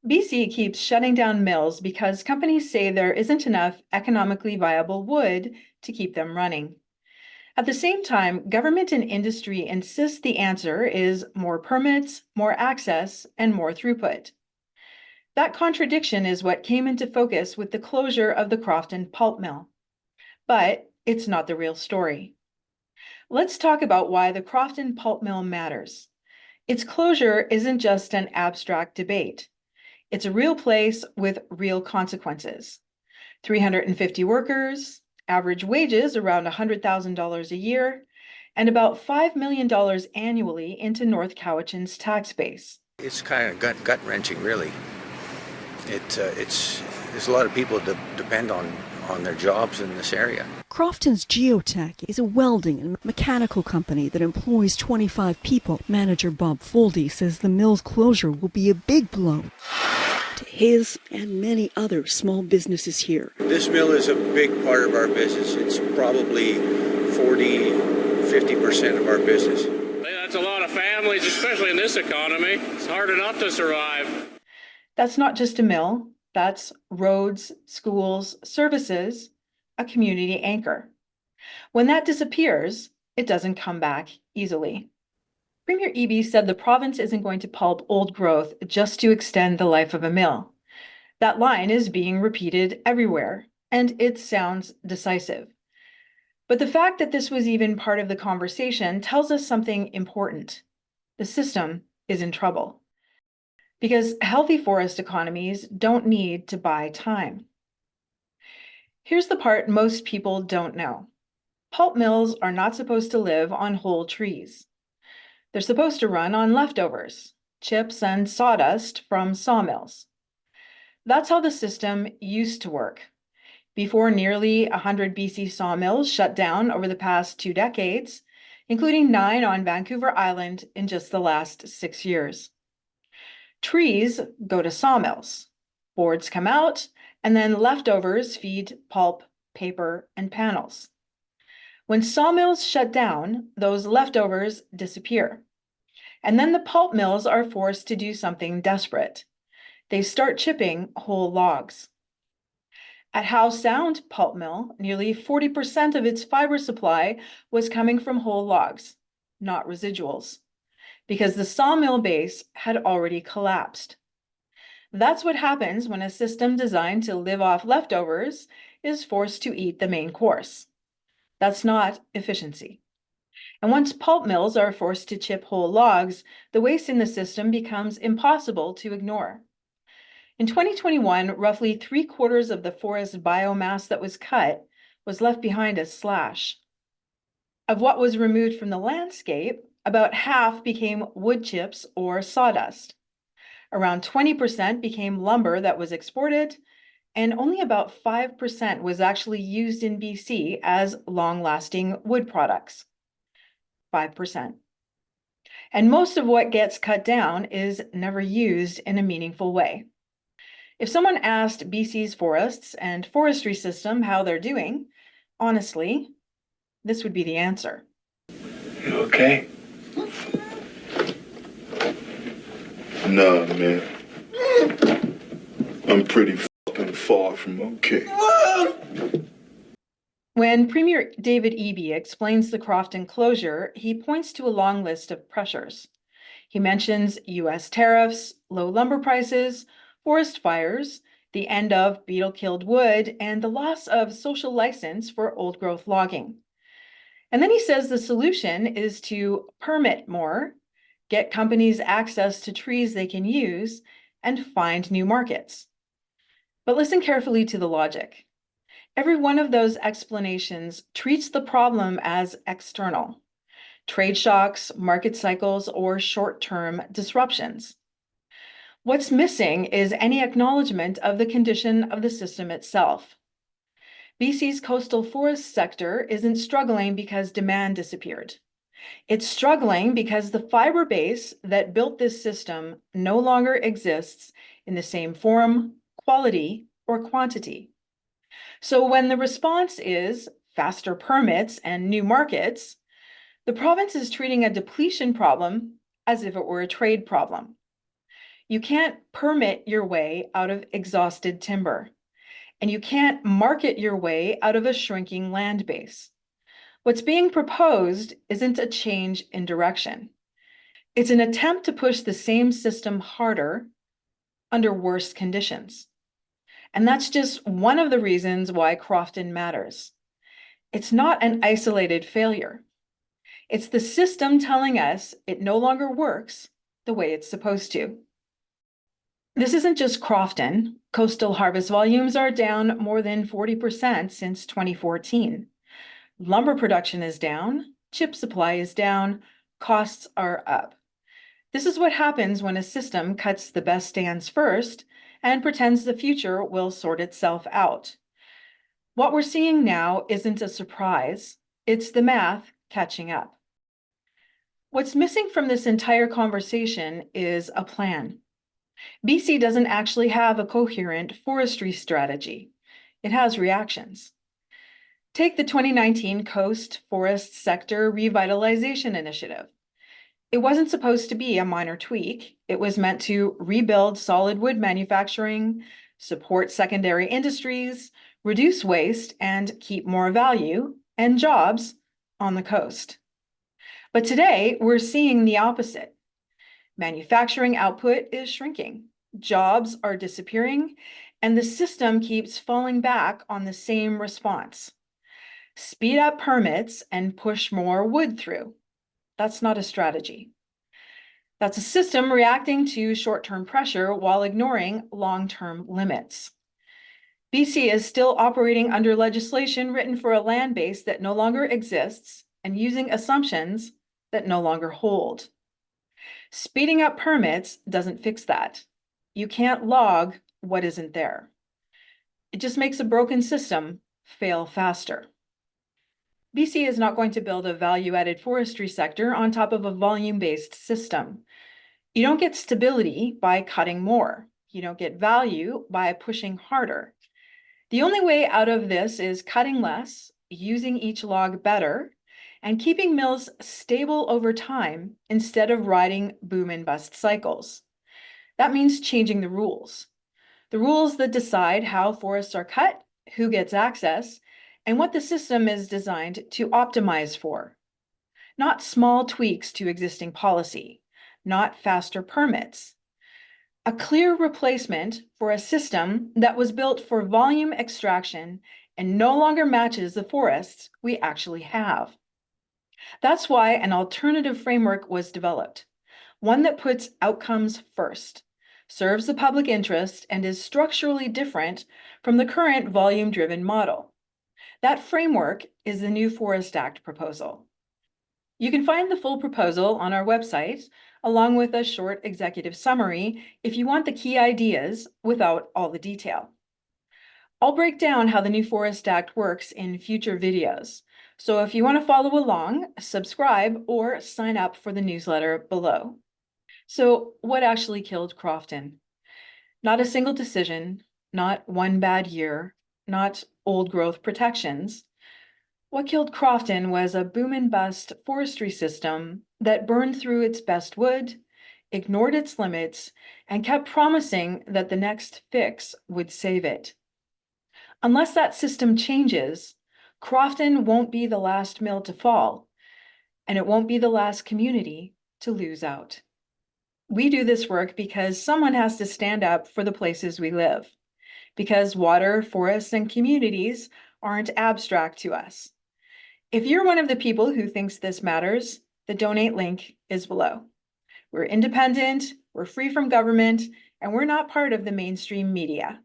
BC keeps shutting down mills because companies say there isn't enough economically viable wood to keep them running. At the same time, government and industry insist the answer is more permits, more access, and more throughput. That contradiction is what came into focus with the closure of the Crofton pulp mill. But it's not the real story. Let's talk about why the Crofton pulp mill matters. Its closure isn't just an abstract debate. It's a real place with real consequences. 350 workers, average wages around $100,000 a year, and about $5 million annually into North Cowichan's tax base. It's kind of gut wrenching, really. There's a lot of people that depend on their jobs in this area. Crofton's Geotech is a welding and mechanical company that employs 25 people. Manager Bob Foldy says the mill's closure will be a big blow to his and many other small businesses here. This mill is a big part of our business. It's probably 40–50% of our business. That's a lot of families, especially in this economy. It's hard enough to survive. That's not just a mill, that's roads, schools, services, a community anchor. When that disappears, it doesn't come back easily. Premier Eby said the province isn't going to pulp old growth just to extend the life of a mill. That line is being repeated everywhere, and it sounds decisive. But the fact that this was even part of the conversation tells us something important. The system is in trouble. Because healthy forest economies don't need to buy time. Here's the part most people don't know. Pulp mills are not supposed to live on whole trees. They're supposed to run on leftovers, chips and sawdust from sawmills. That's how the system used to work. Before nearly 100 BC sawmills shut down over the past 2 decades, including 9 on Vancouver Island in just the last 6 years. Trees go to sawmills, boards come out, and then leftovers feed pulp, paper, and panels. When sawmills shut down, those leftovers disappear. And then the pulp mills are forced to do something desperate. They start chipping whole logs. At Howe Sound pulp mill, nearly 40% of its fiber supply was coming from whole logs, not residuals, because the sawmill base had already collapsed. That's what happens when a system designed to live off leftovers is forced to eat the main course. That's not efficiency. And once pulp mills are forced to chip whole logs, the waste in the system becomes impossible to ignore. In 2021, roughly 3/4 of the forest biomass that was cut was left behind as slash. Of what was removed from the landscape, about half became wood chips or sawdust. Around 20% became lumber that was exported, and only about 5% was actually used in BC as long-lasting wood products. 5%. And most of what gets cut down is never used in a meaningful way. If someone asked BC's forests and forestry system how they're doing, honestly, this would be the answer. You okay? Nah, man. I'm pretty fucking far from okay. When Premier David Eby explains the Crofton closure, he points to a long list of pressures. He mentions US tariffs, low lumber prices, forest fires, the end of beetle-killed wood, and the loss of social license for old-growth logging. And then he says the solution is to permit more, get companies access to trees they can use, and find new markets. But listen carefully to the logic. Every one of those explanations treats the problem as external: trade shocks, market cycles, or short-term disruptions. What's missing is any acknowledgement of the condition of the system itself. BC's coastal forest sector isn't struggling because demand disappeared. It's struggling because the fiber base that built this system no longer exists in the same form, quality, or quantity. So when the response is faster permits and new markets, the province is treating a depletion problem as if it were a trade problem. You can't permit your way out of exhausted timber, and you can't market your way out of a shrinking land base. What's being proposed isn't a change in direction. It's an attempt to push the same system harder under worse conditions. And that's just one of the reasons why Crofton matters. It's not an isolated failure. It's the system telling us it no longer works the way it's supposed to. This isn't just Crofton. Coastal harvest volumes are down more than 40% since 2014. Lumber production is down, chip supply is down, costs are up. This is what happens when a system cuts the best stands first and pretends the future will sort itself out. What we're seeing now isn't a surprise, it's the math catching up. What's missing from this entire conversation is a plan. BC doesn't actually have a coherent forestry strategy. It has reactions. Take the 2019 Coast Forest Sector Revitalization Initiative. It wasn't supposed to be a minor tweak. It was meant to rebuild solid wood manufacturing, support secondary industries, reduce waste, and keep more value and jobs on the coast. But today, we're seeing the opposite. Manufacturing output is shrinking, jobs are disappearing, and the system keeps falling back on the same response. Speed up permits and push more wood through. That's not a strategy. That's a system reacting to short-term pressure while ignoring long-term limits. BC is still operating under legislation written for a land base that no longer exists and using assumptions that no longer hold. Speeding up permits doesn't fix that. You can't log what isn't there. It just makes a broken system fail faster. BC is not going to build a value-added forestry sector on top of a volume-based system. You don't get stability by cutting more. You don't get value by pushing harder. The only way out of this is cutting less, using each log better, and keeping mills stable over time instead of riding boom and bust cycles. That means changing the rules that decide how forests are cut, who gets access, and what the system is designed to optimize for. Not small tweaks to existing policy, not faster permits. A clear replacement for a system that was built for volume extraction and no longer matches the forests we actually have. That's why an alternative framework was developed, one that puts outcomes first, serves the public interest, and is structurally different from the current volume-driven model. That framework is the new Forest Act proposal. You can find the full proposal on our website, along with a short executive summary if you want the key ideas without all the detail. I'll break down how the new Forest Act works in future videos. So if you want to follow along, subscribe or sign up for the newsletter below. So what actually killed Crofton? Not a single decision, not one bad year, not old growth protections. What killed Crofton was a boom and bust forestry system that burned through its best wood, ignored its limits, and kept promising that the next fix would save it. Unless that system changes, Crofton won't be the last mill to fall, and it won't be the last community to lose out. We do this work because someone has to stand up for the places we live, because water, forests, and communities aren't abstract to us. If you're one of the people who thinks this matters, the donate link is below. We're independent, we're free from government, and we're not part of the mainstream media.